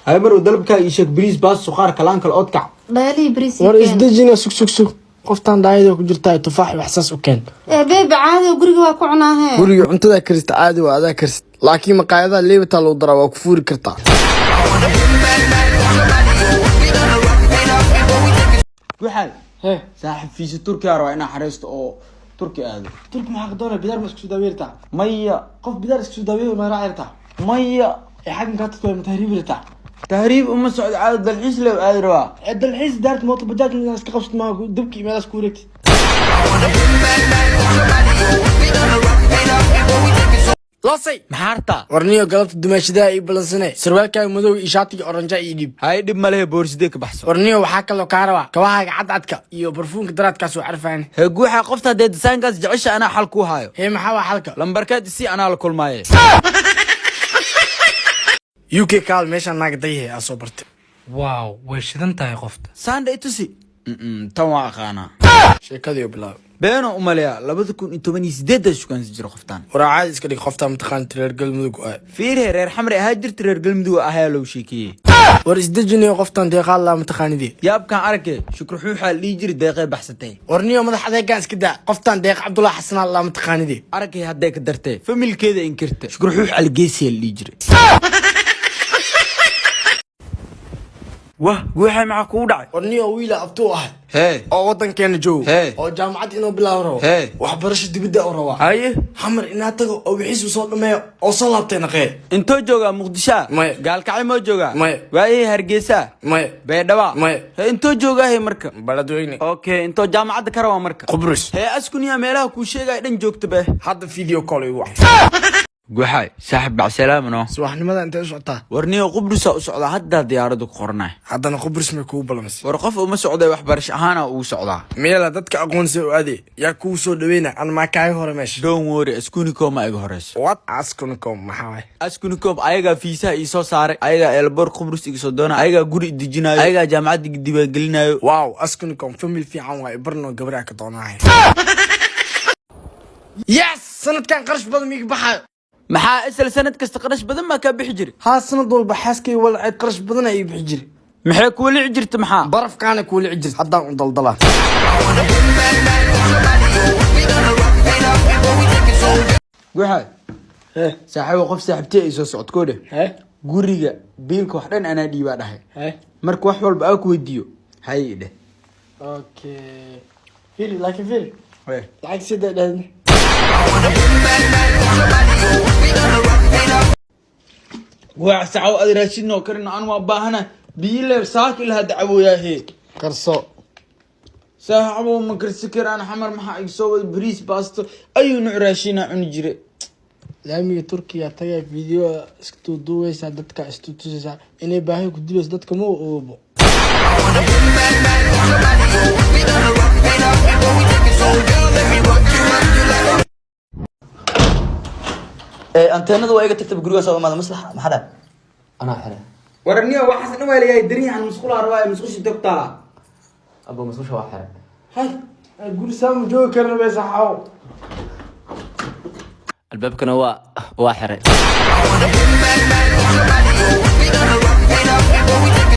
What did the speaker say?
هاي مرو دلبك يشك بريس باس سخار كلانك الأوتكع دالي بريس war isdejina sug qoftaan daayada ku jirta tufaax wax saas u keen بيبي عادي وقرقي waa ku cunaahe guriga cuntada karista caadi waa adaa karist laakiin maqaayadaha leebata loo daraa waa ku fuuri kartaa وحال صاحب في تركيا روى أنا حرست أو تركيا هذا turki maxaa doona bidaar masku daweerta مية qof bidaar isku daweeyo ma raacirta مية ee xaggan ka tadko ma tahriibirta تهريب أم سعود عاد الحيس له عاد روى dalxiis daarta mooto bajaaj ma iska qabsat ma dibki meelaas ku wareegtay لصي محارتا warniyo galabta dumaashidaa ii balansanay sarwaalkaaga madow iyo shaatiga oranjaa ii dhiib هاي دب ماله بورسديك بحث warniyo waxaa kaloo kaa rabaa kabahaaga cadcadka iyo barfuunka daraadkaas oo carfaan هجوحة قفتها ديد سانجاز جعش أنا حلكو هايو hee maxaa waa xalka لمبركات سي أنا لكل ماي UK kaal meeshaan naaga dayhe aa soo bartay واو وشدنتها قفت ساند إتوسي توا خانا sheekadii oo bilaab بينو أماليا لابد أنتو مني سديد شو كان سجرو خفتان waraa caadi iska dhig qoftaa mataqaan tireer galmudug ah فير رير حمر هاجر ترير قلمدو أهالو شيكي war isdejinayo qoftaan deeqaad laa mataqaanidii ياب كان أركي شكر حوحة اللي يجري دقيقة بحثتين warniyo madax adeegaan iska daa qoftaan deeq cabdullahi xasanaan laa mataqaanidii أركي هداك درتي فميل كذا إنكرته شكر حوحة الجيسي اللي يجري واه وحي معك ودعي warniyo wiila abtuu ahay هاي oo wadankeena joogo Hey. oo jaamacad inuu bilaabo rabo Hey. waxbarasho dibadda u rabaa هاي xamar inaa tago oo wixiisu soo dhameeyo oo soo laabtay naqee انتو جوغا مقدشا ماي. قال كعي مو جوغا ماي. واي هرقيسا maya بيدوا ماي. انتو جوغا هي مركب baladweyne اوكي انتو جامعة كروا مركب qubrus هي اسكن يا ميلها كوشيغا يدن جوكت به hadda video call igu wax قوحاي صاحب بعد سلام نو subaxnimada intee u socotaa ورنيو قبرصة وسعودة هدا ديارة قرناه haddana qubrus may kugu balamisay ورقف وما سعودة وحبرش أهانا وسعودة meela dadka aqoonsi u aadi yaa kuu soo dhaweyna aan maa kaaga hore meesha دون ووري اسكوني كوما ايغو هرس what askunicom maxaa waay اسكوني كوم ايغا فيسا ايسو ساري ايغا البور قبرص ايسو دونا ايغا قوري ديجينايو ايغا جامعة ديبا قلنايو wow askunicom famil fiican waay barno gabraa ka doonahay yes sanadkan qarash badan miig baxay maxaa isla sanad kasta qarash badan ma ka bixi jiri haa sanad walba xaaskay walcay qarash badan ay bixi jiri maxay ku wali jirta maxaa barafkaana ku wali jirta haddaan u daldalaa guuxay saaxiibo qof saaxiibtay ay soo socodkoode guriga biilka wax dhan anaa dhiibaa dhahay marka wax walba aa ku weydiiyo hay dheh okay fili laakiin fili lacag sidee dhahday guuxa sacaw aad raashinoo karina aan waa baahana biile saaki laha dacwooyaahe karso saaxiibo ma karsi karaan xamar maxaa iga soo wada bariis baasto ayuu nuuc raashinaa cuni jire laamiga turkiya tagay video iska duuduwaysaa dadka istutusaysaa inay baahi ku dibayso dadka ma oobo anteenadu waa iga tagtay guriga soo imaada maslax maxada أنا حرة warniyo waxaas dhan waa leeyahay dariican musqulaha rabaa musqushi tagtaa أبو مسوشة واحد hay guri saamu joogi karna bay saxaw الباب كان هو واحد